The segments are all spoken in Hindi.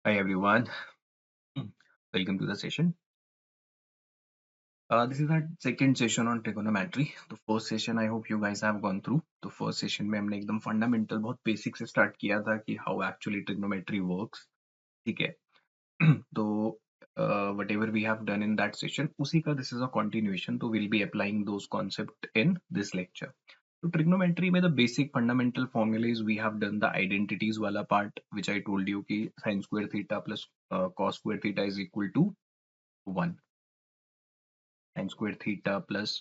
Hi everyone. Welcome to the session. This is our second session on trigonometry. The first session I hope you guys have gone through. तो first session में हमने एकदम fundamental बहुत basic से start किया था कि how actually trigonometry works. ठीक है. तो whatever we have done in that session, उसी का this is a continuation. तो we'll be applying those concepts in this lecture. तो trigonometry में the basic fundamental formulas we have done the identities वाला part which I told you कि sin square theta plus cos square theta is equal to 1. Sin square theta plus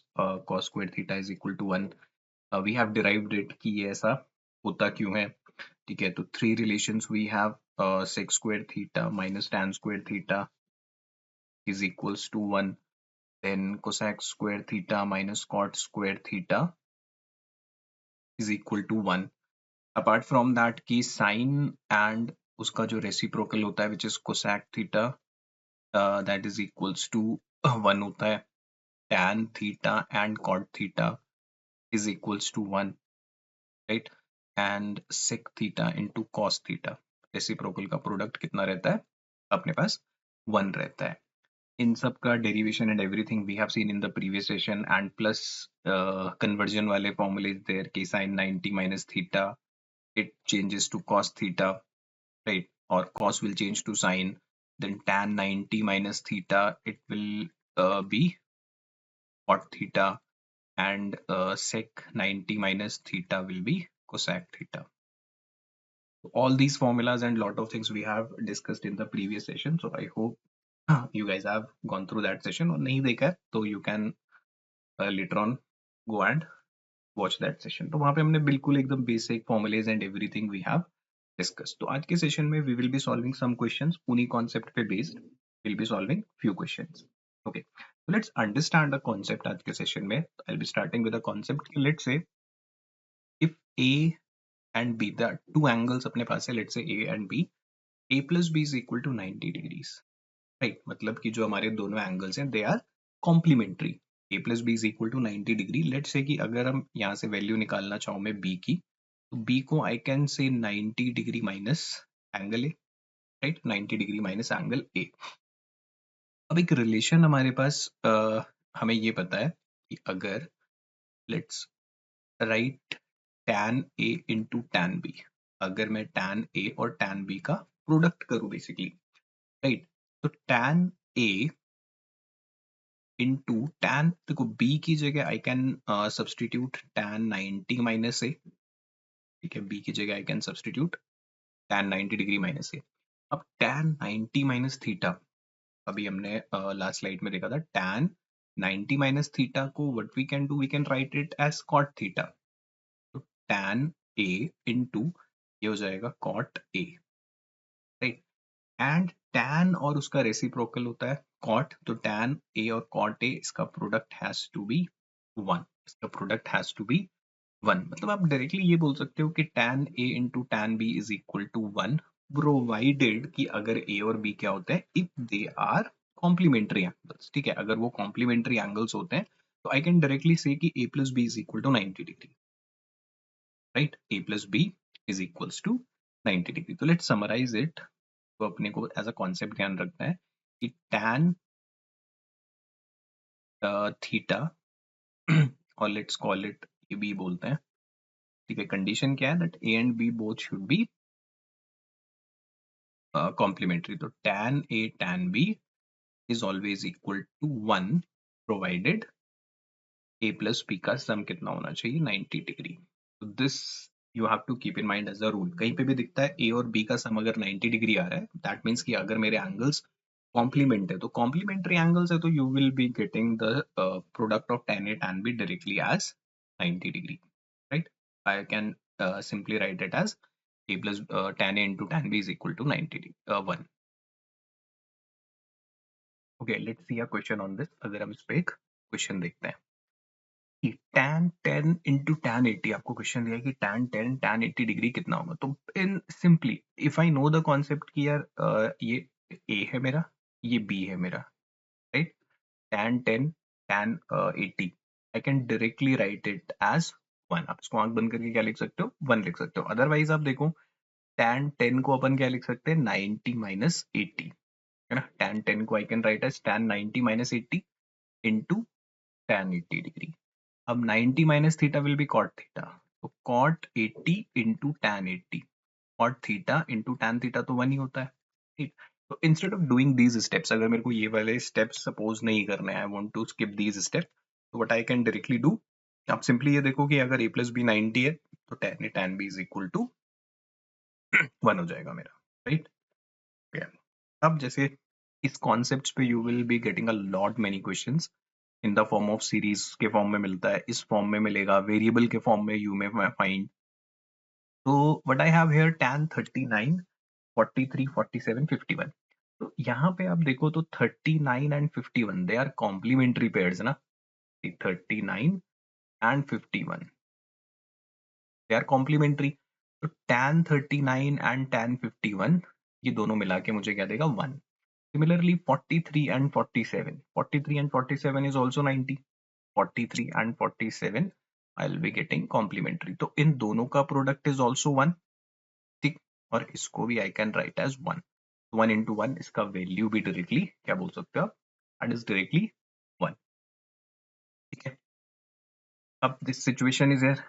cos square theta is equal to 1. We have derived it कि ये ऐसा होता क्यों है. ठीक है, तो three relations we have. Sec square theta minus tan square theta is equals to 1. Then cosec square theta minus cot square theta is equal to 1. Apart from that कि sin and उसका जो reciprocal होता है which is cosec theta that is equals to 1 होता है. Tan theta and cot theta is equals to 1, right? And sec theta into cos theta reciprocal का प्रोडक्ट कितना रहता है अपने पास 1 रहता है. इन सब का derivation and everything we have seen in the previous session and plus conversion वाले फॉर्मूले देयर के sin 90 minus theta it changes to cos theta, right? Or cos will change to sin, then tan 90 minus theta it will be cot theta, and sec 90 minus theta will be cosec theta. All these formulas and lot of things we have discussed in the previous session. So I hope you guys have gone through that session. और नहीं देखा है तो you can later on go and watch that session. तो वहाँ पे हमने बिल्कुल एकदम basic formulas and everything we have discussed. तो आज के session में we will be solving some questions. उन्हीं concept पे based we'll be solving few questions. Okay, so let's understand the concept आज के session में. I'll be starting with a concept. Let's say if A and B, the two angles अपने पास है, let's say A and B, A plus B is equal to 90 degrees, right? मतलब कि जो हमारे दोनों angles हैं, they are complementary. A plus B is equal to 90 degree. Let's say कि अगर हम यहाँ से value निकालना चाहूँ मैं B की, तो B को I can say 90 degree minus angle A, right? 90 degree minus angle A. अब एक relation हमारे पास हमें ये पता है कि अगर let's write tan A into tan B, अगर मैं tan A और tan B का प्रोडक्ट करूं बेसिकली, राइट? तो tan A into tan, देखो B की जगह I can substitute tan 90 minus A. ठीक है, B की जगह I can substitute tan 90 degree minus A. अब tan 90 माइनस थीटा, अभी हमने लास्ट स्लाइड में देखा था, tan 90 माइनस थीटा को what we can do, we can write it as cot theta. तो tan A into ये हो जाएगा cot A, right? And tan और उसका रेसिप्रोकल होता है cot, तो tan A और cot A इसका प्रोडक्ट हैज टू बी 1. इसका प्रोडक्ट हैज टू बी 1. मतलब आप डायरेक्टली ये बोल सकते हो कि tan A into tan B is equal to 1 provided कि अगर A और B क्या होते हैं, if they are complementary angles. ठीक है, अगर वो कॉम्प्लीमेंट्री एंगल्स होते हैं तो आई कैन डायरेक्टली से कि A plus B is equal to 90 degree, right? A plus B is equals to 90 degree. तो लेट्स समराइज इट. तो अपने को एज अ कॉन्सेप्ट ध्यान रखना है कि tan थीटा और let's call it A B बोलते हैं. ठीक है, कंडीशन क्या है, that A and B both should be complementary. तो tan A tan B is always equal to 1 provided A plus B का सम कितना होना चाहिए, 90 डिग्री. तो this you have to keep in mind as a rule. कहीं पे भी दिखता है A और B का सम अगर 90 डिग्री आ रहा है, दैट मीन्स कि अगर मेरे एंगल्स कॉम्प्लीमेंट है, तो कॉम्प्लीमेंट्री एंगल्स है, तो you will be getting the product of tan A tan B directly as 90 degree, right? I can simply write it as A plus tan A into tan B is equal to 90 1. Okay, let's see a question on this. अगर हम इस पे एक क्वेश्चन देखते हैं कि tan 10 into tan 80, आपको क्वेश्चन दिया है कि tan 10 tan 80 डिग्री कितना होगा. तो इन simply if I know the concept कि यार ये A है मेरा, ये B है मेरा, right? tan 10 tan 80 I can directly write it as 1. आप इसको आंख बंद करके क्या लिख सकते हो, 1 लिख सकते हो. अदरवाइज आप देखो tan 10 को अपन क्या लिख सकते हैं, 90 माइनस 80, है ना। tan 10 को I can write as tan 90 minus 80 into tan 80 degree. अब 90 minus theta will be cot theta, तो cot 80 into tan 80, cot theta into tan theta तो 1 ही होता है, ठीक। तो instead of doing these steps, अगर मेरे को ये वाले स्टेप्स सपोज नहीं करने, I want to skip these steps, तो what I can directly do, आप सिंपली ये देखो कि अगर a प्लस बी 90 है तो tan b is equal to 1 हो जाएगा मेरा, राइट। अब जैसे इस कॉन्सेप्ट पे you will be getting a lot many questions in the form of series के फॉर्म में मिलता है, इस फॉर्म में मिलेगा, वेरिएबल के फॉर्म में यू में फाइंड। तो what I have here tan 39 43 47 51। तो यहाँ पे आप देखो तो 39 and 51 they are complementary pairs ना, 39 एंड 51 दे आर कॉम्प्लीमेंट्री। तो tan 39 एंड tan 51 ये दोनों मिला के मुझे क्या देगा, 1। Similarly, 43 and 47. 43 and 47 is also 90. 43 and 47 I'll be getting complementary. तो इन दोनों का प्रोडक्ट इज ऑल्सो 1, ठीक। और इसको भी I can write as 1। 1 into 1, इसका वैल्यू भी डायरेक्टली क्या बोल सकते हो आप, दैट इज डायरेक्टली 1, ठीक है। अब this situation is here,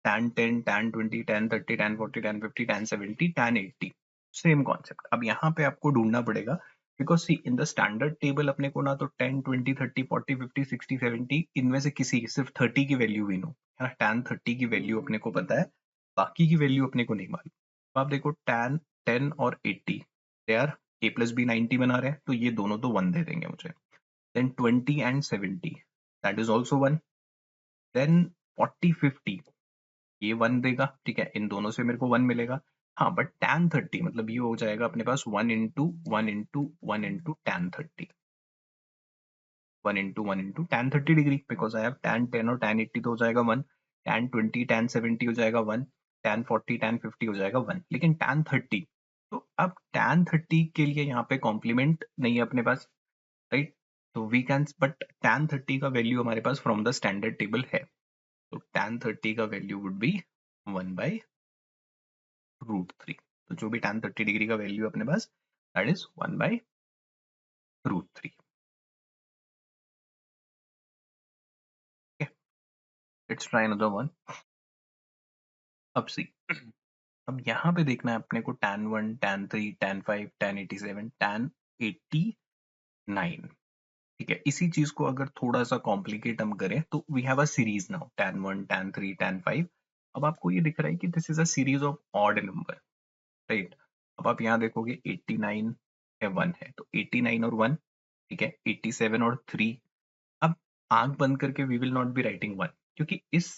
tan 10, tan 20, tan 30, tan 40, tan 50, tan 70, tan 80, same concept. अब यहाँ पे आपको ढूंढना पड़ेगा, because see in the standard table अपने को ना तो 10, 20, 30, 40, 50, 60, 70 इनमें से किसी सिर्फ 30 की वैल्यू भी नो, है ना। tan 30 की वैल्यू अपने को पता है, बाकी की वैल्यू अपने को नहीं मालूम। तो आप देखो tan 10 और 80 they are a plus B 90 बना रहे हैं, तो ये दोनों तो 1 दे देंगे मुझे। Then 20 and 70 that is also 1। Then 40 50 ये 1 देगा, ठीक है, इन दोनों से मेरे को 1 मिलेगा। हाँ, बट tan 30 मतलब ये हो जाएगा अपने पास 1 into 1 into 1 into tan 30, 1 into 1 into tan 30 degree, because I have tan 10 और tan 80 तो हो जाएगा 1, tan 20 tan 70 हो जाएगा 1, tan 40 tan 50 हो जाएगा 1, लेकिन tan 30, तो अब tan 30 के लिए यहाँ पे कॉम्प्लीमेंट नहीं है अपने पास, राइट। तो वी कैन, बट tan 30 का वैल्यू हमारे पास फ्रॉम द स्टैंडर्ड टेबल है, तो tan 30 का वैल्यू वुड बी 1 बाई √3। तो जो भी tan 30 डिग्री का वैल्यू अपने पास, that is 1 by √3। Let's try another one. अब सी, अब यहाँ पे देखना है अपने को tan 1, tan 3, tan 5, tan 87, tan 89, ठीक है। इसी चीज को अगर थोड़ा सा कॉम्प्लिकेट हम करें तो we have a series now, tan 1, tan 3, tan 5। अब आपको ये दिख रहा है कि this is a series of odd number, right. अब आप यहाँ देखोगे 89 है, 1 है, तो 89 और 1, ठीक है, 87 और 3। अब आंख बंद करके we will not be writing 1, क्योंकि इस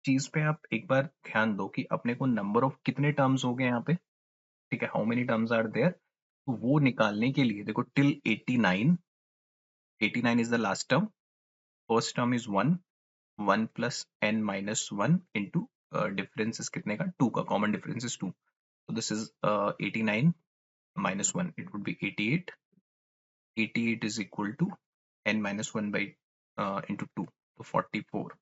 चीज पे आप एक बार ध्यान दो कि अपने को नंबर ऑफ कितने टर्म्स हो गए यहाँ पे, ठीक है, how many terms are there. तो वो निकालने के लिए देखो till 89, 89 is the last term, first term is 1, 1 plus n minus 1 into difference is कितने का, 2 का, common difference is 2, so this is 89 minus 1, it would be 88, 88 is equal to n minus 1 by into 2, तो 44।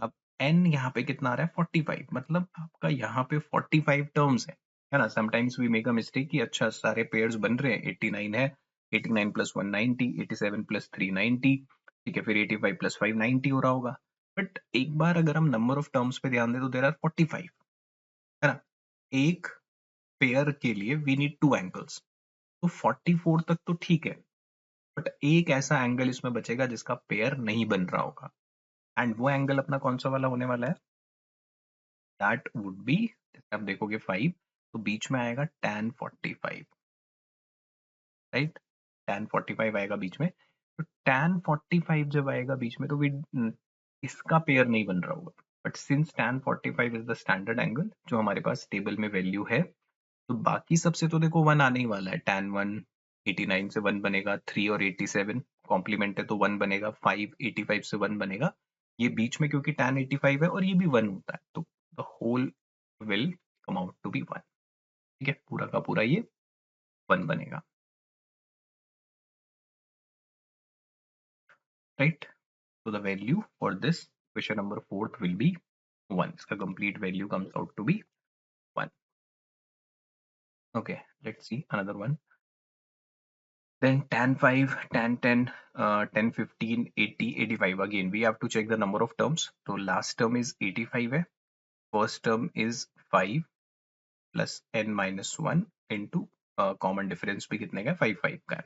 अब n यहाँ पे कितना आ रहा है, 45, मतलब आपका यहाँ पे 45 टर्म्स है ना। Sometimes we make a mistake कि अच्छा सारे पेयर्स बन रहे हैं, 89 है, 89 प्लस 190, 87 प्लस 390, ठीक है, फिर 85 प्लस 590 हो रहा होगा। बट एक बार अगर हम नंबर ऑफ टर्म्स पे ध्यान दें तो देर आर 45, है ना। एक पेयर के लिए वी नीड 2 एंगल्स, तो 44 तक तो ठीक है, बट एक ऐसा एंगल इसमें बचेगा जिसका पेयर नहीं बन रहा होगा, एंड वो एंगल अपना कौन सा वाला होने वाला है, दैट वुड बी, जैसे आप देखोगे 5, तो बीच में आएगा tan 45, राइट, tan 45 आएगा बीच में। तो tan 45 जब आएगा बीच में तो वी इसका पेयर नहीं बन रहा होगा, but since tan 45 is the standard angle जो हमारे पास टेबल में वैल्यू है, तो बाकी सबसे तो देखो 1 आने ही वाला है, tan 1 89 से 1 बनेगा, 3 और 87 कॉम्प्लीमेंट है तो 1 बनेगा, 5 85 से 1 बनेगा, ये बीच में क्योंकि tan 85 है और ये भी 1 होता है, तो the whole will come out to be 1, ठीक है, पूरा का पूरा ये 1 बनेगा, राइट। तो the value for this question number 4 will be 1, इसका complete value comes out to be 1। Okay, let's see another one. Then tan 5, tan 10, 10, 15, 80, 85. Again, we have to check the number of terms. So last term is 85 है. First term is 5 plus n minus 1 into common difference भी कितने का 5 5 का है.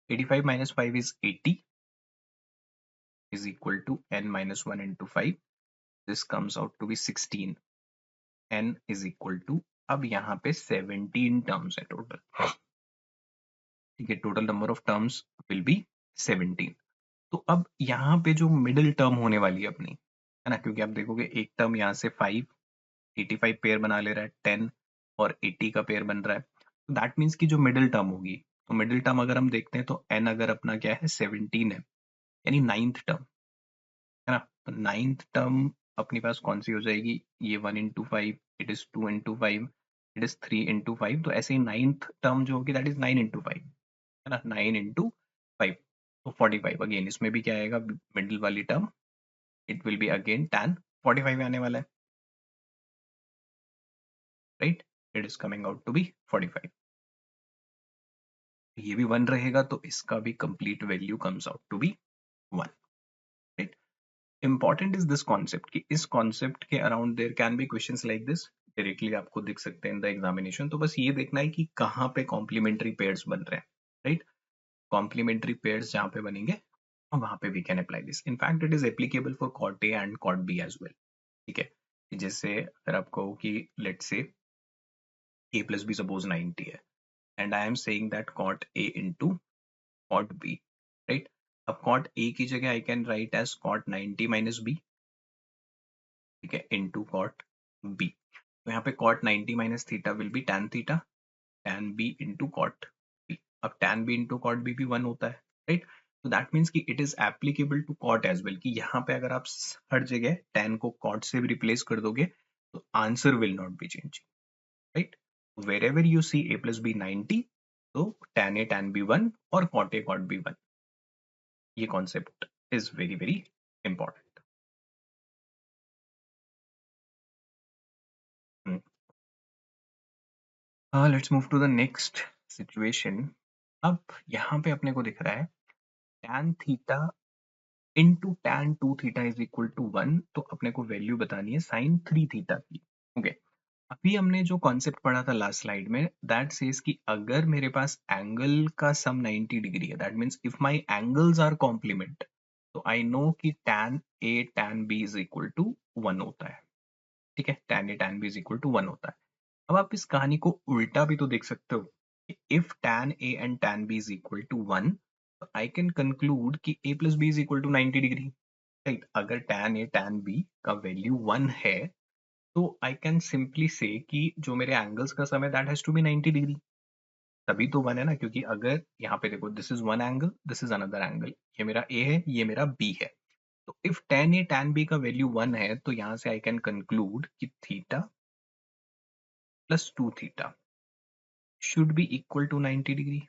85 minus 5 is 80 is equal to n minus 1 into 5. This comes out to be 16. n is equal to, अब यहाँ पे 17 terms है total. ठीक है, total number of terms will be 17. तो अब यहाँ पे जो मिडिल टर्म होने वाली है अपनी, है ना, क्योंकि आप देखोगे एक टर्म यहाँ से 5, 85 पेयर बना ले रहा है, 10 और 80 का पेयर बन रहा है. तो दैट मीन्स कि जो मिडिल टर्म होगी, तो मिडिल टर्म अगर हम देखते हैं तो n अगर अपना क्या है 17 है, यानी नाइन्थ टर्म, है ना. तो नाइन्थ टर्म अपने पास कौन सी हो जाएगी, ये 1 into 5, it is 2 into 5, it is 3 into 5. तो ऐसे ही नाइन्थ टर्म जो होगी दैट इज 9 इंटू 5, है ना, 9 इंटू 5. तो 45. अगेन इसमें भी क्या आएगा मिडिल वाली term, it will be again tan 45 आने वाला है, right. It is coming out to be 45. ये भी 1 रहेगा तो इसका भी complete value comes out to be 1, right. Important is this concept कि इस कॉन्सेप्ट के around there can be questions like this, directly आपको दिख सकते हैं इन द एग्जामिनेशन. तो बस ये देखना है कि कहाँ पे कॉम्प्लीमेंट्री पेयर्स बन रहे हैं, राइट. कॉम्प्लीमेंट्री पेयर्स जहाँ पे बनेंगे वहां पे we can apply this. In fact it is applicable for cot A and cot B as well. ठीक है, जैसे अगर आप कहो कि let's say a plus b suppose 90 है, and I am saying that cot a into cot b, right. अब cot a की जगह I can write as cot 90 minus b, ठीक है, into cot b. तो यहाँ पे cot 90 minus theta will be tan theta, tan b into cot b. अब tan b into cot b भी 1 होता है, right. तो दैट मीन्स कि it is applicable to cot as well, कि यहाँ पे अगर आप हर जगह tan को cot से भी रिप्लेस कर दोगे तो answer will not B change, right. Wherever you see a plus b 90, तो tan a tan b 1 और cot a cot b 1. ये concept is very very important. Let's move to the next situation. अब यहाँ पे अपने को दिख रहा है tan theta into tan 2 theta is equal to 1. तो अपने को वैल्यू बतानी है sin 3 theta की. ओके, अभी हमने जो कॉन्सेप्ट पढ़ा था लास्ट स्लाइड में, दैट सेज कि अगर मेरे पास एंगल का सम 90 डिग्री है, that means if my angles are complement, तो आई नो कि tan a tan b is equal to 1 होता है. ठीक है, tan a tan b is equal to 1 होता है. अब आप इस कहानी को उल्टा भी तो देख सकते हो. If tan a and tan b is equal to 1, तो आई कैन कंक्लूड कि a plus b is equal to 90 degree, right. अगर tan a tan b का वैल्यू 1 है तो आई कैन सिंपली से कि जो मेरे एंगल्स का सम है that has to be 90 degree. तभी तो 1 है ना, क्योंकि अगर यहाँ पे देखो this is one angle, this is another angle, ये मेरा ए है, ये मेरा बी है. तो if tan a tan b का वैल्यू 1 है तो यहाँ से आई कैन कंक्लूड कि theta plus 2 theta should be equal to 90 degree.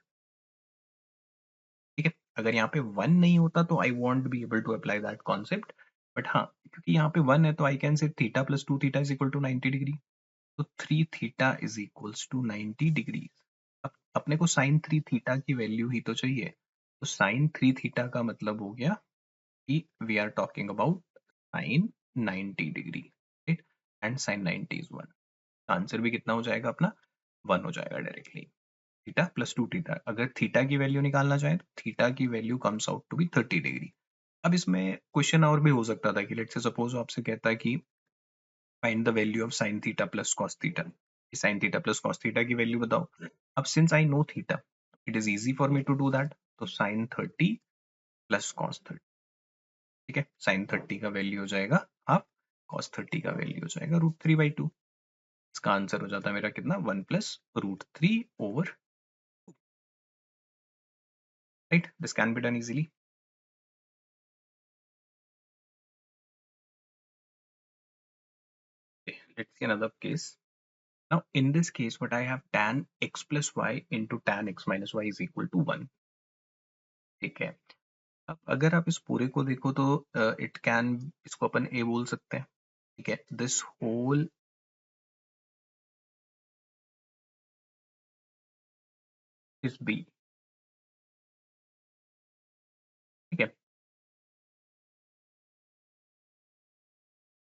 ठीक है, अगर यहाँ पे 1 नहीं होता तो I won't be able to apply that concept. But हाँ, क्योंकि यहाँ पे 1 है तो I can say theta plus 2 theta is equal to 90 degree. तो 3 theta is equals to 90 degree. अब अपने को साइन 3 थीटा की वैल्यू ही तो चाहिए. तो साइन 3 थीटा का मतलब हो गया कि we are talking about sine 90 degree, right. And sine 90 is 1. Answer भी कितना हो जाएगा अपना 1 हो जाएगा डायरेक्टली. थीटा प्लस 2 थीटा, अगर थीटा की वैल्यू निकालना चाहे तो थीटा की value comes out to be 30 degree. अब इसमें क्वेश्चन और भी हो सकता था कि लेट्स से सपोज आपसे कहता है कि find the value of sine theta plus cos theta. Sine theta plus cos theta की वैल्यू बताओ. अब since I know theta, it is easy for me to do that. तो साइन 30 प्लस कॉस 30, ठीक है. साइन 30 का वैल्यू हो जाएगा हाफ, कॉस 30 का वैल्यू हो जाएगा √3/2. इसका आंसर हो जाता है मेरा कितना 1 plus √3/2, right. This can be done easily. Let's see another case. Now in this case what I have tan x plus y into tan x minus y is equal to 1. ठीक है, अब अगर आप इस पूरे को देखो तो इट कैन, इसको अपन ए बोल सकते हैं. ठीक है, दिस होल इज बी। ठीक है,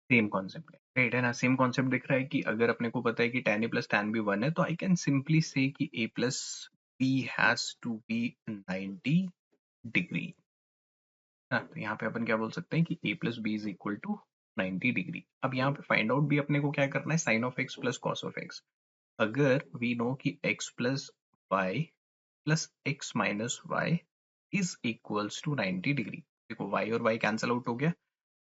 सेम कॉन्सेप्ट है, राइट है ना, सेम कॉन्सेप्ट दिख रहा है कि अगर अपने को पता है कि tan a plus tan b 1 है, तो आई कैन सिंपली से कि a plus b has to be 90 degree. हाँ, तो यहाँ पे अपन क्या बोल सकते हैं कि a plus B is equal to 90 degree. अब यहाँ पे फाइंड आउट भी अपने को क्या करना है, sine of x plus cos of x. अगर वी नो कि x plus y plus x minus y is equals to 90 degree, देखो y और y कैंसल आउट हो गया,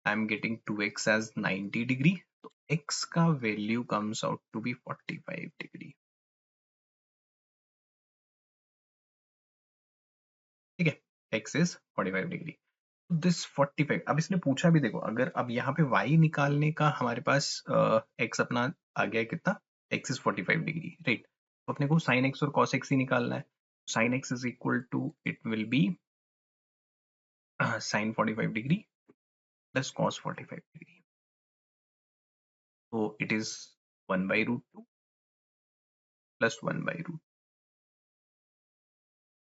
I am getting 2x as 90 degree, तो x का value comes out to be 45 degree. ठीक है, x इज 45 डिग्री। दिस 45, अब इसने पूछा भी, देखो अगर अब यहाँ पे y निकालने का हमारे पास x अपना आ गया है कितना, x इज 45 डिग्री, राइट। तो अपने को sin x और cos x ही निकालना है। sin x is equal to, it will be sin 45 degree plus cos 45 degree, तो इट इज 1/√2 प्लस 1/√,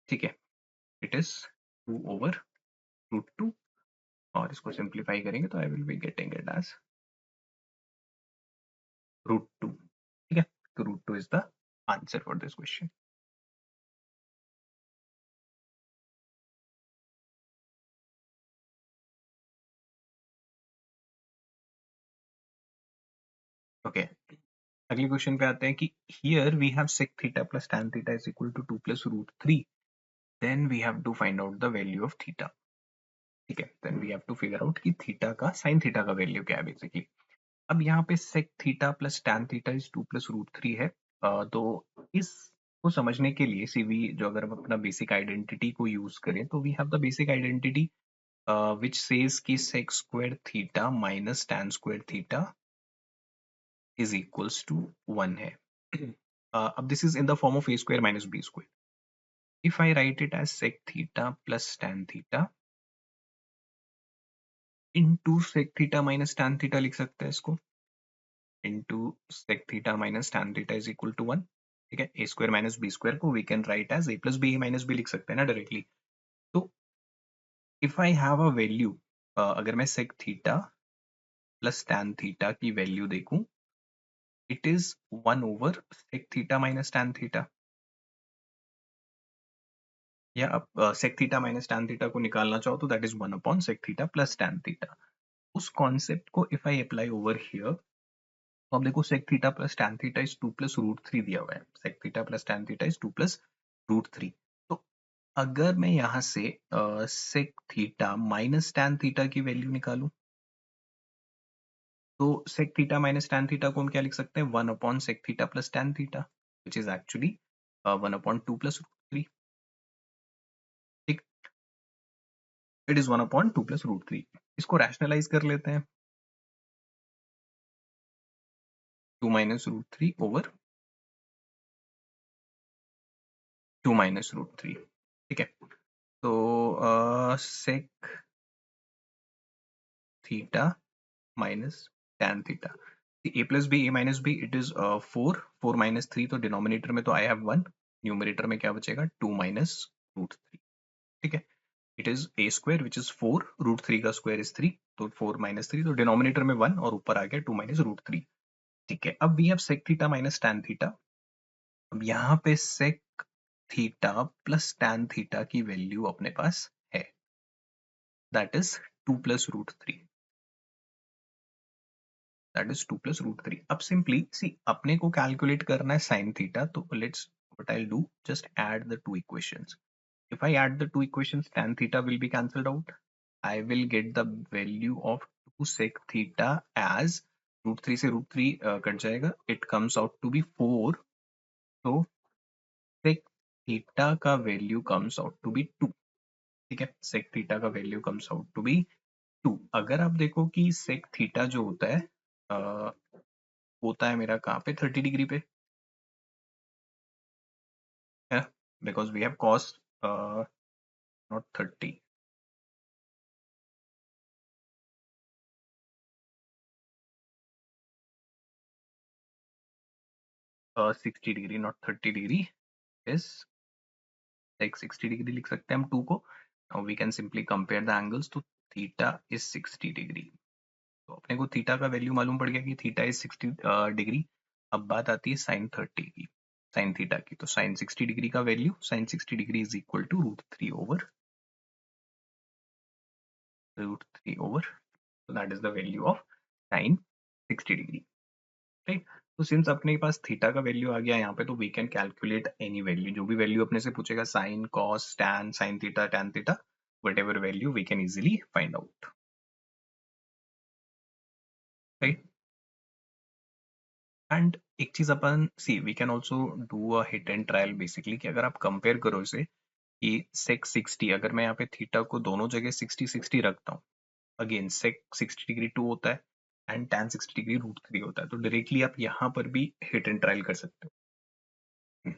ठीक है, इट इज 2/√2, और इसको सिंप्लीफाई करेंगे तो I will be getting it as √2। ठीक है, तो √2 is the answer for this question. Okay, अगले क्वेश्चन पे आते हैं कि here we have sec theta plus tan theta is equal to 2 plus √3, then we have to find out the value of theta. ठीक है, then we have to figure out कि थीटा का, साइन थीटा का वैल्यू क्या है बेसिकली। अब यहाँ पे sec theta plus tan theta is 2 plus √3 है, तो इसको समझने के लिए सीवी जो अगर हम अपना बेसिक आइडेंटिटी को यूज करें, तो we have the basic identity which says कि sec square theta minus tan square theta is equals to 1 है। अब this is in the form of a square minus b square. If I write it as sec theta plus tan theta into sec theta minus tan theta लिख सकते हैं इसको, into sec theta minus tan theta is equal to 1। ठीक है, a square minus b square को we can write as a plus b minus b लिख सकते हैं ना डायरेक्टली। तो if I have a value, अगर मैं sec theta plus tan theta की वैल्यू देखूं, it is 1 over sec theta minus tan theta, या आप sec theta minus tan theta को निकालना चाहो तो that is 1 upon sec theta plus tan theta। उस कॉन्सेप्ट को if I apply over here, तो अब देखो sec theta plus tan theta is 2 plus √3 दिया हुआ है, sec theta plus tan theta is 2 plus √3। तो अगर मैं यहाँ से sec theta minus tan theta की वैल्यू निकालूं, तो sec theta minus tan theta को हम क्या लिख सकते हैं, 1 upon sec theta plus tan theta, which is actually 1 upon 2 plus √3। ठीक, इट इज 1 अपॉन 2 प्लस √3। इसको रैशनलाइज कर लेते हैं, 2 माइनस √3 ओवर 2 माइनस √3। ठीक है, तो sec theta minus tan theta, A plus B, A minus B, it is 4, 4 minus 3, तो डिनोमिनेटर में तो आई हैव 1, न्यूमरेटर में क्या बचेगा, 2 माइनस √3। ठीक है, it is a square which is 4, √3 का स्क्वायर इज 3, तो 4 माइनस 3, तो डिनोमिनेटर में 1 और ऊपर आ गया 2 माइनस √3। ठीक है, अब we have sec theta minus tan theta. अब यहाँ पे sec theta plus tan theta की वैल्यू अपने पास है, that is 2 plus √3, that is 2 plus √3। अब सिंपली सी अपने को कैलकुलेट करना है साइन थीटा, तो let's what I will do, just add the two equations. If I add the two equations, tan theta will be cancelled out, I will get the value of 2 sec theta as √3 से √3 कट जाएगा, it comes out to be 4, तो sec थीटा का value comes out to be 2। ठीक है, sec थीटा का value comes out to be 2। अगर आप देखो कि sec थीटा जो होता है होता है मेरा कहाँ पे, 30 डिग्री पे है, because we have cos not 30, 60 degree not 30 degree is like 60 degree लिख सकते हैं हम 2 को. Now we can simply compare the angles. तो थीटा इज 60 डिग्री. तो अपने को थीटा का वैल्यू मालूम पड़ गया कि थीटा इज 60 डिग्री. अब बात आती है साइन 30 की, साइन थीटा की. तो साइन 60 डिग्री का value, sine 60 degree is equal to root three over. So that is the value of sin 60 degree, right? तो सिंस अपने पास थीटा का वैल्यू आ गया यहाँ पे, तो we can calculate any value. जो भी वैल्यू अपने से पूछेगा, sine, cos, tan, sine theta, tan theta, whatever value we can easily find out, right? And एक चीज अपन see, we can also do a hit and trial basically, कि अगर आप कंपेयर करो इसे कि सेक 60, अगर मैं यहाँ पे थीटा को दोनों जगह 60 60 रखता हूँ, अगेन सेक 60 डिग्री 2 होता है एंड टैन 60 डिग्री रूट 3 होता है. तो डायरेक्टली आप यहाँ पर भी हिट एंड ट्रायल कर सकते हो,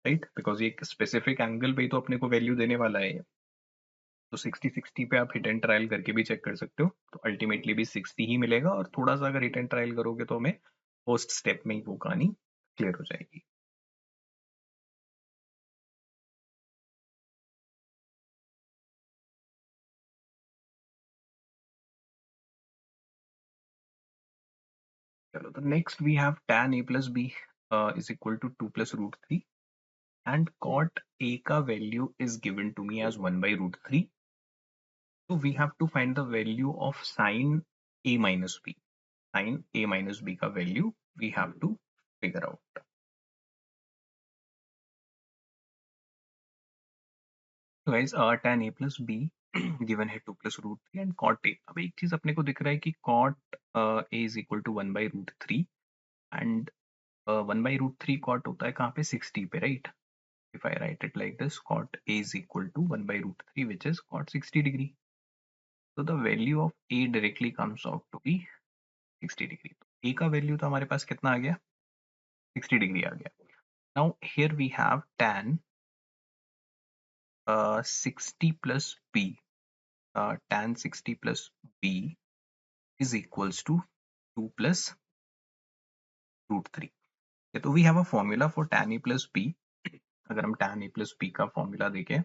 राइट? बिकॉज ये एक स्पेसिफिक एंगल पे ही तो अपने को वैल्यू देने वाला है. तो 60 60 पे आप हिट एंड ट्रायल करके भी चेक कर सकते हो. तो अल्टीमेटली भी 60 ही मिलेगा, और थोड़ा सा अगर हिट एंड ट्रायल करोगे तो हमें फर्स्ट स्टेप में ही वो कहानी क्लियर हो जाएगी. चलो, तो next we have tan a plus b is equal to 2 plus root 3, and cot a का value is given to me as 1 by root 3. So we have to find the value of sin a minus b. Sin a minus b का value we have to figure out. So guys, tan a plus b given है 2 plus root 3 and cot a. अब एक चीज अपने को दिख रहा है कि cot a is equal to 1 by root 3, and 1 by root 3 cot होता है कहाँ पे, 60 पे, right? If I write it like this, cot A is equal to 1 by root 3, which is cot 60 degree. So the value of A directly comes out to be 60 degree. तो A का वैल्यू तो हमारे पास कितना आ गया, 60 डिग्री आ गया. Now here we have tan 60 plus B. Tan 60 plus B is equals to 2 plus root 3. Okay, तो we have a formula for tan A plus B. अगर हम tan A plus B का फॉर्मूला देखें,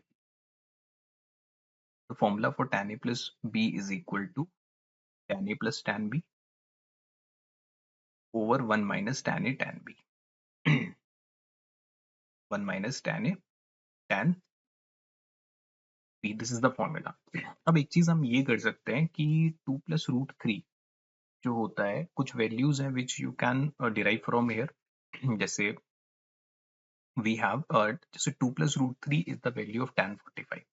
तो formula for tan A plus B is equal to tan A plus tan B over 1 minus tan A tan B. 1 minus tan A tan B. This is the formula. अब एक चीज हम ये कर सकते हैं कि 2 plus root 3 जो होता है, कुछ वैल्यूज हैं which you can derive from here. जैसे we have जैसे 2 plus root 3 is the value of tan 45,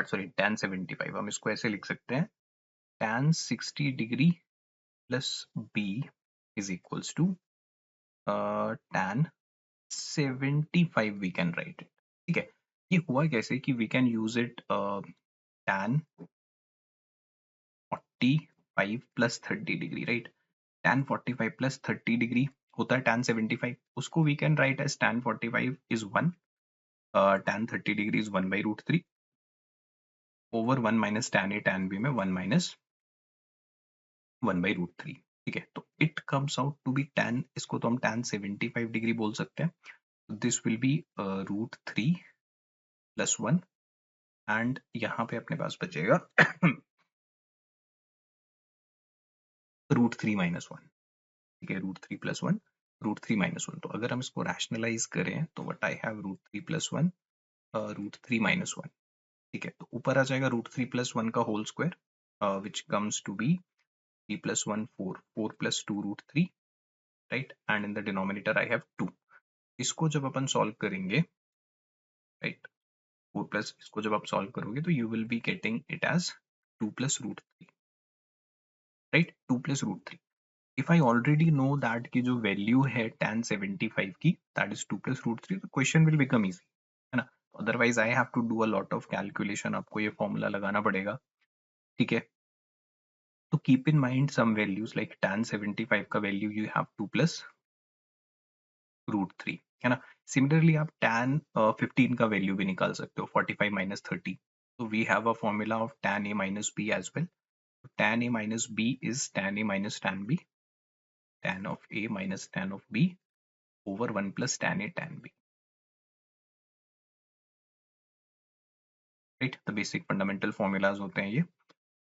sorry tan 75. हम इसको ऐसे लिख सकते हैं, tan 60 degree plus B is equals to tan 75 we can write it. ठीक है, ये हुआ कैसे कि we can use it tan 45 plus 30 degree, right? tan 45 plus 30 degree होता है tan 75. उसको we can write as tan 45 is 1, tan 30 degree is 1 by root 3 over 1 minus tan A tan B में 1 minus 1 by root 3. ठीक है, तो it comes out to be tan, इसको तो हम tan 75 डिग्री बोल सकते हैं. This will B root 3 plus 1, and यहाँ पे अपने पास बचेगा रूट 3 minus 1. ठीक है, रूट 3 plus 1, रूट 3 minus 1. तो अगर हम इसको रैशनलाइज करें तो what I have root 3 plus 1 root 3 minus 1. ठीक है, तो ऊपर आ जाएगा रूट 3 plus 1 का whole square, which comes to be 3 plus 1 4, 4 plus 2 root 3, right? And in the denominator I have 2. इसको जब अपन सॉल्व करेंगे, राइट, 4 प्लस इसको जब आप सॉल्व करोगे तो you will be getting it as 2 plus root 3, right? 2 plus root 3. If I already know that की जो वैल्यू है tan 75 की, that is 2 plus root 3, the question will become easy, है ना? Otherwise I have to do a lot of calculation. आपको ये फॉर्मूला लगाना पड़ेगा, ठीक है? तो keep in mind some values like tan 75 का value you have 2 plus root 3, है ना? Similarly आप tan 15 का वैल्यू भी निकाल सकते हो, 45 minus 30. So we have a formula of tan A minus B as well. Tan A minus B is tan A minus tan B, tan of A minus tan of B over 1 plus tan A tan B. Right. The basic fundamental formulas होते हैं ये।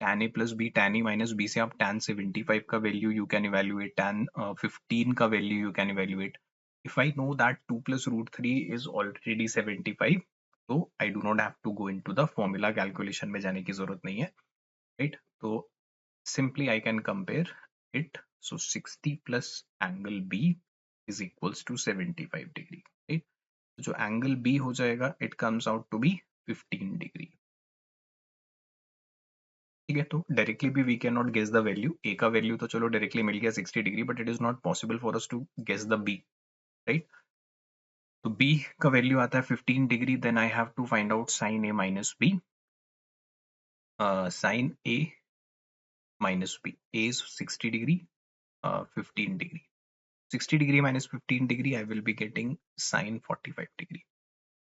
tan a plus B, tan e minus B से आप tan 75 का वैल्यू यू कैन इवेल्युएट, tan 15 का वैल्यू you can evaluate. If I know that 2 plus root 3 is already 75, तो I do not have to go into the formula calculation में जाने की जरूरत नहीं है, राइट। तो simply I can compare it. So 60 plus angle B is equals to 75 degree, right? जो angle B हो जाएगा, it comes out to be 15 degree. ठीक है, तो डायरेक्टली भी we can not guess the value. A का वैल्यू तो चलो डायरेक्टली मिल गया 60 degree, but it is not possible for us to guess the B, right. तो बी का वैल्यू आता है 15 degree, then I have to find out sine A minus B. Sine A minus B, A is 60 degree, 15 degree, 60 degree minus 15 degree I will be getting sin 45 degree,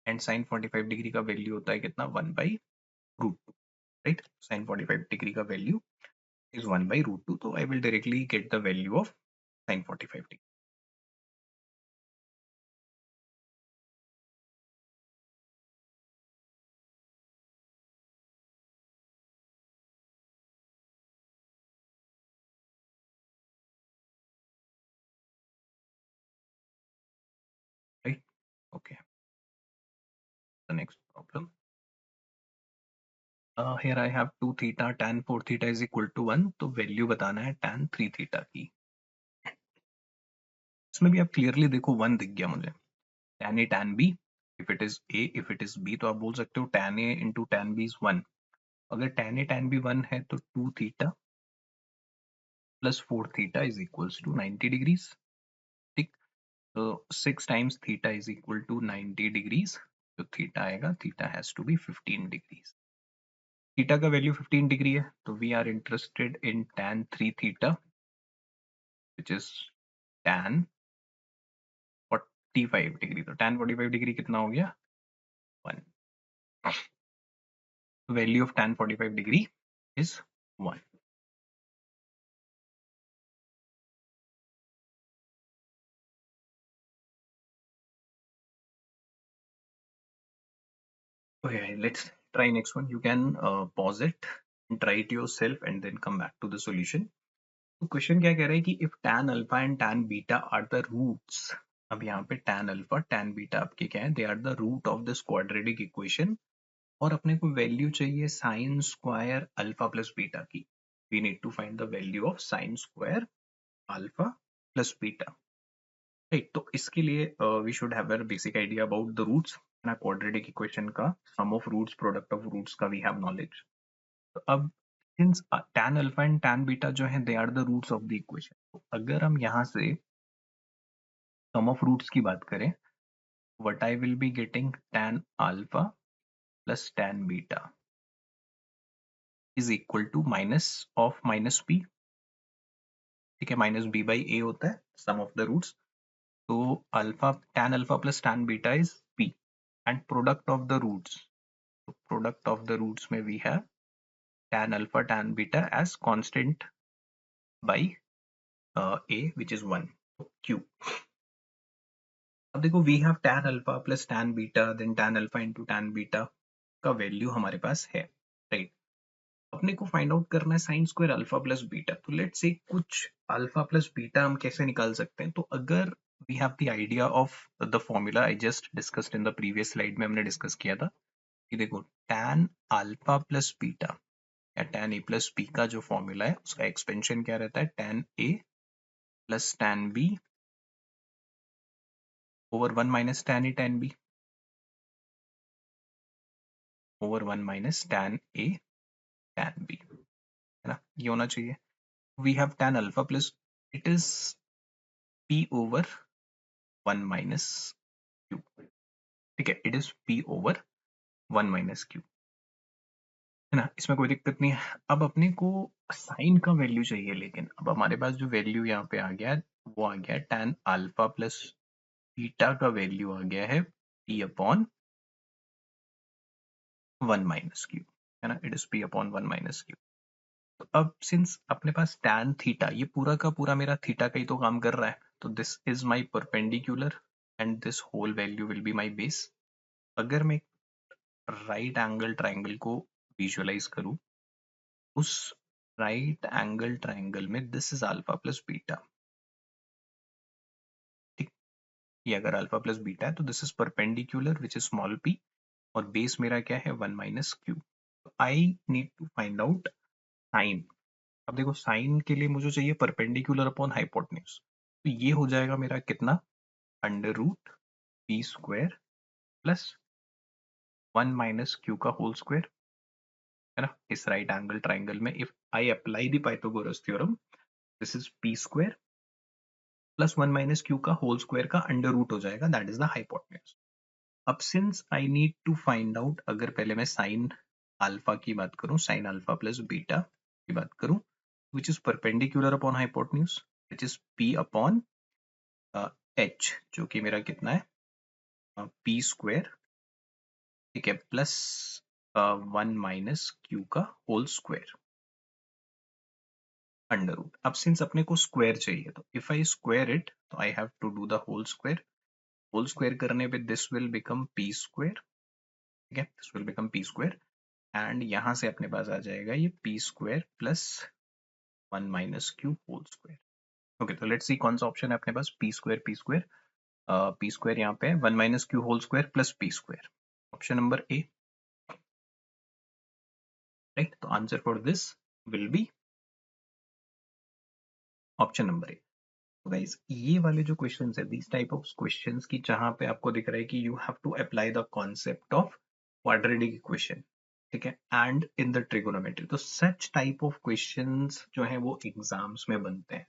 and sin 45 degree का वैल्यू होता है कितना, 1 by root 2, right? Sin 45 degree का value is 1 by root 2, so I will directly get the value of sin 45 degree. Right? Okay. The next problem. Here I have 2 theta, tan 4 theta is equal to 1, तो वैल्यू बताना है tan 3 theta की। इसमें भी आप क्लियरली देखो 1 दिख गया मुझे, tan a tan b, if it is a if it is b तो आप बोल सकते हो tan a into tan b is 1। अगर tan a tan b 1 है तो 2 theta plus 4 theta is equals to 90 degrees, ठीक। तो 6 times theta is equal to 90 degrees, तो थीटा आएगा, theta has to be 15 degrees. Theta का वैल्यू 15 डिग्री है, तो we are interested in tan 3 theta which is tan 45 degree. तो tan 45 डिग्री कितना हो गया, 1। Value of tan 45 degree is 1। Okay, let's try next one. You can pause it and try it yourself and then come back to the solution. तो क्वेश्चन क्या कह रहा है कि if tan alpha and tan beta are the roots, अब यहाँ पे tan अल्फा tan बीटा आपके क्या है, they are the root of this quadratic equation, और अपने को वैल्यू चाहिए sine square alpha plus beta की। We need to find the value of sine square alpha plus beta, right. तो इसके लिए we should have a basic idea about the roots ना, क्वाड्रेटिक इक्वेशन का sum of roots, product of roots का वी हैव नॉलेज। तो अब since tan alpha and tan beta जो है they are the roots of the equation, तो अगर हम यहाँ से सम ऑफ रूट्स की बात करें, what I will be getting, tan alpha plus tan beta is equal to minus of minus B, ठीक है, माइनस बी बाई ए होता है सम ऑफ द रूट्स। तो alpha, tan alpha plus tan beta is B, and product of the roots, तो प्रोडक्ट ऑफ द रूट्स में we have tan alpha tan beta as constant by a which is 1, q। अब देखो we have tan alpha plus tan beta, then tan alpha into tan beta का वैल्यू हमारे पास है, राइट। अपने को फाइंड आउट करना है sign square alpha plus beta. तो लेट्स से कुछ अल्फा प्लस बीटा हम कैसे निकाल सकते हैं, तो अगर we have the idea of the formula I just discussed in the previous slide में, हमने डिस्कस किया था कि देखो tan अल्फा प्लस बीटा या tan a प्लस b का जो फॉर्मूला है उसका एक्सपेंशन क्या रहता है, tan a plus tan b over 1 minus tan a tan b over 1 minus tan a tan b, है ना, ये होना चाहिए। We have tan alpha plus, it is p over 1 minus q, ठीक है, it is p over 1 minus q, है ना, इसमें कोई दिक्कत नहीं है। अब अपने को साइन का वैल्यू चाहिए, लेकिन अब हमारे पास जो वैल्यू यहाँ पे आ गया है वो आ गया tan अल्फा प्लस बीटा का वैल्यू आ गया है p अपॉन 1 माइनस q, है ना, it is p upon 1 minus q। तो अब सिंस अपने पास tan थीटा, ये पूरा का पूरा मेरा थीटा का ही तो काम कर रहा है, तो this is my perpendicular and this whole value will be my base. अगर मैं राइट एंगल ट्राइंगल को विजुअलाइज करूं, उस राइट एंगल ट्राइंगल में this is alpha plus beta, ठीक, ये अगर अल्फा प्लस बीटा है तो this is perpendicular which is small p, और बेस मेरा क्या है 1 minus q. I need to find out sine. अब देखो साइन के लिए मुझे चाहिए परपेंडिकुलर अपॉन हाइपोटेन्यूज, तो ये हो जाएगा मेरा कितना, under root p square plus 1 minus q का होल स्क्वायर, है ना। इस राइट एंगल ट्राइंगल में if I apply the Pythagoras theorem, this is p square plus 1 minus q का होल स्क्वायर का अंडर रूट हो जाएगा, दैट इज द हाइपोटेन्यूज। अब since I need to find out, अगर पहले मैं साइन अल्फा की बात करूं, साइन अल्फा प्लस बीटा की बात करूं, which is perpendicular upon hypotenuse, which is P upon H, जो कि मेरा कितना है पी स्क्वायर, ठीक है, प्लस 1 माइनस क्यू का होल स्क्वायर अंडर रूट। अब सिंस अपने को स्क्वायर चाहिए, तो इफ आई स्क्वायर इट, तो I have to do the whole square करने पे this will become p square, ठीक है, this will become p square, and यहां से अपने पास आ जाएगा ये p square plus 1 minus Q whole square. Okay, तो लेट्स सी कौन सा ऑप्शन है अपने पास, पी स्क्वायर यहाँ पे 1 minus Q whole square plus P square, option number A, right. तो answer for this will be option number A. तो गाइस ये वाले जो क्वेश्चंस है, दिस टाइप ऑफ क्वेश्चंस की जहां पे आपको दिख रहा है कि you have to apply the concept of quadratic equation, ठीक है, एंड इन द ट्रिगोनोमेट्री, तो सच टाइप ऑफ क्वेश्चंस जो है वो एग्जाम्स में बनते हैं,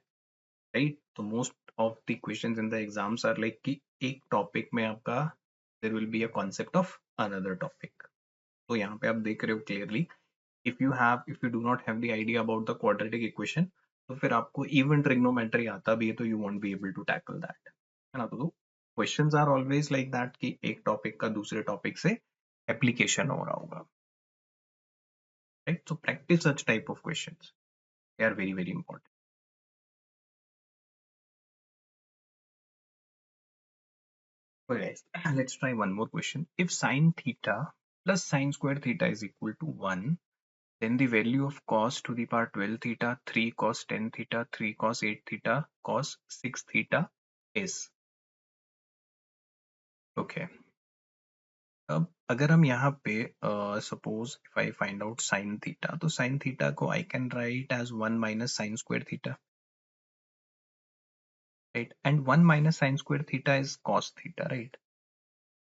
राइट। तो most of the questions in the exams are like कि एक टॉपिक में आपका there will be a concept of another topic. तो यहाँ पे आप देख रहे हो clearly, if you do not have the idea about the quadratic equation, तो फिर आपको even trigonometry आता भी है तो you won't be able to tackle that, है ना। तो questions are always like that कि एक टॉपिक का दूसरे टॉपिक से एप्लीकेशन हो रहा होगा, right? So practice such type of questions, they are very very important. Okay guys, let's try one more question. If sine theta plus sine square theta is equal to 1, then the value of cos to the power 12 theta, 3 cos 10 theta, 3 cos 8 theta, cos 6 theta is, okay. अब अगर हम यहाँ पे suppose if I find out sine theta, तो साइन थीटा को I can write as 1 minus sine square theta, right, and 1 minus sine square theta is cos theta, right.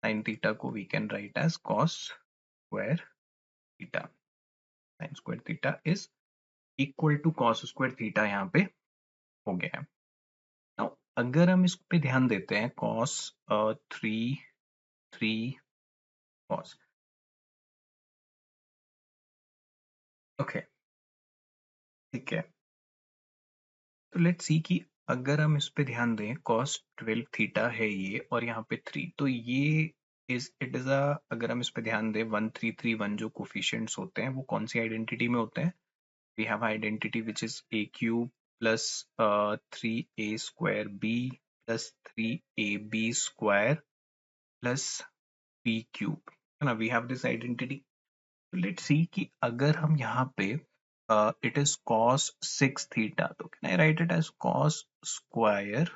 Sine theta को we can write as cos square theta, sine square theta is equal to cos square theta, यहाँ पे हो गया है। Now, अगर हम इस पे ध्यान देते हैं, कॉस 3 कॉस, ओके, ठीक है। तो लेट्स सी कि अगर हम इस पे ध्यान दें, cos 12 थीटा है ये, और यहाँ पे 3, तो ये इट इज अ, अगर हम इस पे ध्यान दें 1 3 3 1 जो कोफिशिएंट्स होते हैं वो कौन सी आइडेंटिटी में होते हैं, we have identity which is A cube plus 3 a square B plus 3 ab square plus B cube, है ना, we have this identity. Let's see कि अगर हम यहाँ पे इट इज cos 6 थीटा, तो can I write it as cos square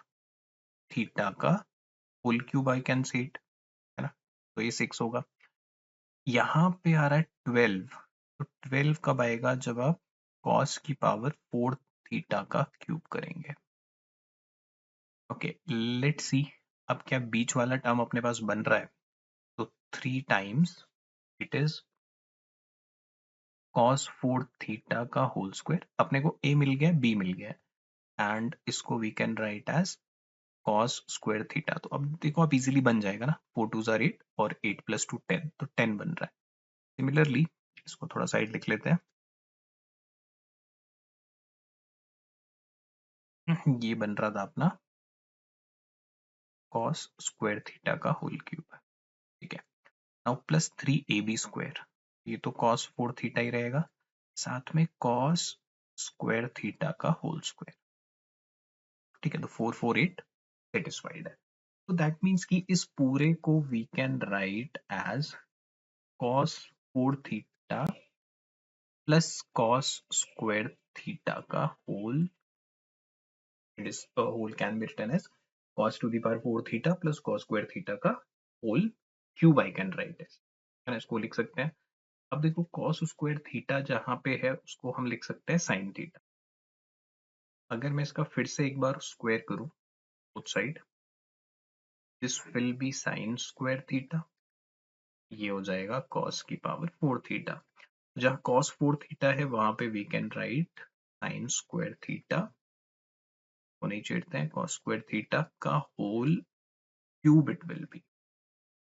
theta का whole cube, I can say it, है ना। तो ये 6 होगा। यहाँ पे आ रहा है 12, तो 12 कब आएगा, जब आप cos की पावर 4 थीटा का क्यूब करेंगे। ओके, लेट्स सी अब क्या बीच वाला टर्म अपने पास बन रहा है, तो 3 times it is cos 4 theta का होल स्क्वायर, अपने को a मिल गया, b मिल गया, एंड इसको we can write as cos square theta. तो अब देखो आप इजीली बन जाएगा ना, 4 2 आर 8 और 8 प्लस 2 10, तो 10 बन रहा है। सिमिलरली इसको थोड़ा साइड लिख लेते हैं, ये बन रहा था अपना cos स्क्वायर थीटा का होल क्यूब, ठीक है। नाउ प्लस 3 ab स्क्वायर, ये तो cos 4 थीटा ही रहेगा, साथ में cos स्क्वायर थीटा का होल स्क्वायर, ठीक है। तो 4 4 8 सेटिस्फाइड है। तो दैट मीन्स कि इस पूरे को we can write as cos 4 theta plus cos square theta का whole, it is whole can be written as cos to the power 4 theta plus cos square theta का whole cube I can write as, है ना, इसको लिख सकते हैं। अब देखो cos square theta जहां पे है उसको हम लिख सकते हैं sin theta। अगर मैं इसका फिर से एक बार स्क्वायर करूं both side, this will be sin square theta, ये हो जाएगा cos की पावर 4 थीटा। जहां cos 4 थीटा है वहां पे we can write sin square theta, को नहीं छेड़ते हैं, cos square थीटा का whole cube it will be.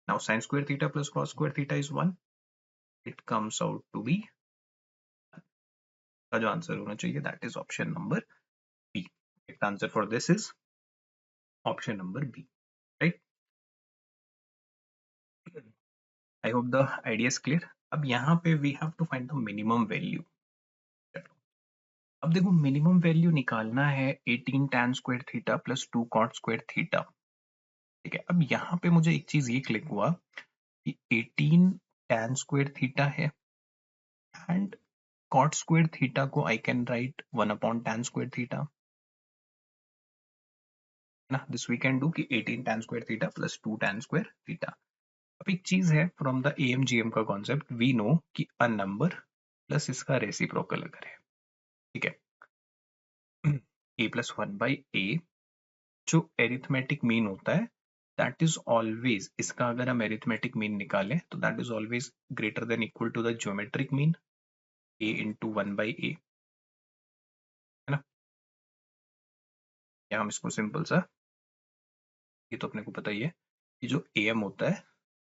Now sin square theta plus cos square theta is 1, it comes out to be, का जो आंसर होना चाहिए that is option number B. Correct answer for this is option number B, right? I hope the idea is clear. अब यहाँ पे we have to find the minimum value. अब देखो मिनिमम वैल्यू निकालना है 18 tan square theta plus 2 cot square theta. ठीक है, अब यहाँ पे मुझे एक चीज ये क्लिक हुआ कि 18 tan स्क्वायर थीटा है एंड cot स्क्वायर थीटा को I can right 1 upon tan square theta, ना, दिस वी कैन डू कि 18 tan square theta plus 2 tan square theta. अब एक चीज है फ्रॉम द AMGM का कॉन्सेप्ट, वी नो कि अ नंबर प्लस इसका रेसिप्रोकल अगर है, ठीक है, a प्लस 1 बाई a जो एरिथमेटिक मीन होता है दैट इज ऑलवेज, इसका अगर हम एरिथमेटिक मीन निकालें तो that is always greater than equal to the geometric mean a into 1 by a, है ना। या हम इसको सिंपल सा, ये तो अपने को पता ही है कि जो am होता है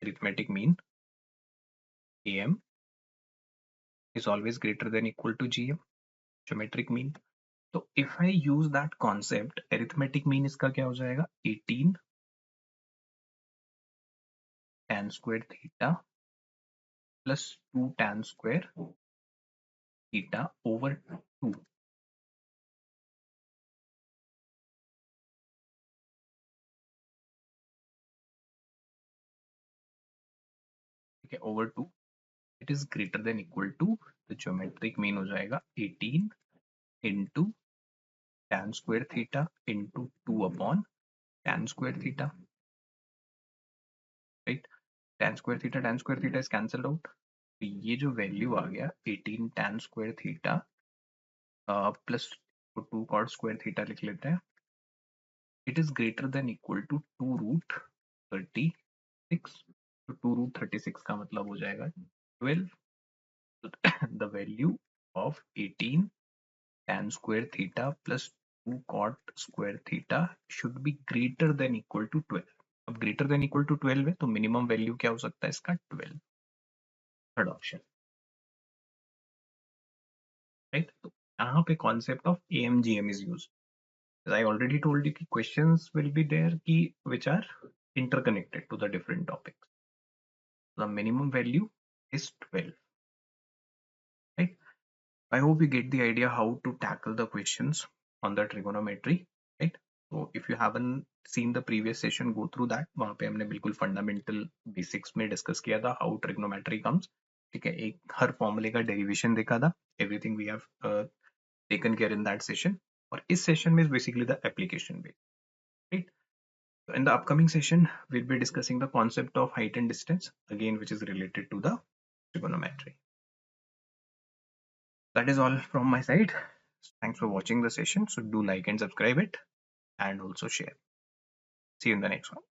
arithmetic mean, am is always greater than equal to gm geometric mean। तो if I use that concept, arithmetic mean इसका क्या हो जाएगा 18 tan square theta plus 2 tan square theta over 2, ठीक है, over 2, it is greater than equal to, the geometric mean हो जाएगा 18 into tan square theta into 2 upon tan square theta, right? tan square theta is cancelled out, तो ये जो वैल्यू आ गया 18 tan square theta plus 2 cot square theta लिख लेते हैं, it is greater than equal to 2 root 36, तो 2 root 36 का मतलब हो जाएगा 12, the value of 18 tan square theta plus 2 cot square theta should be greater than equal to 12। अब greater than equal to 12 है तो मिनिमम वैल्यू क्या हो सकता है इसका 12, थर्ड ऑप्शन, राइट। तो यहाँ पे concept of AMGM is use, I already told you कि questions will be there कि which are interconnected to the different topics. The minimum value is 12, right? I hope you get the idea how to tackle the questions on the trigonometry, right? So if you haven't seen the previous session, go through that. वहाँ पे हमने बिल्कुल fundamental basics में discuss किया था how trigonometry comes, ठीक है, एक हर फॉर्मूले का डेरिवेशन देखा था, everything we have taken care in that session, और इस सेशन में is basically the application based, right? So in the upcoming session, we'll be discussing the concept of height and distance, again, which is related to the trigonometry. That is all from my side. Thanks for watching the session. So do like and subscribe it and also share. See you in the next one.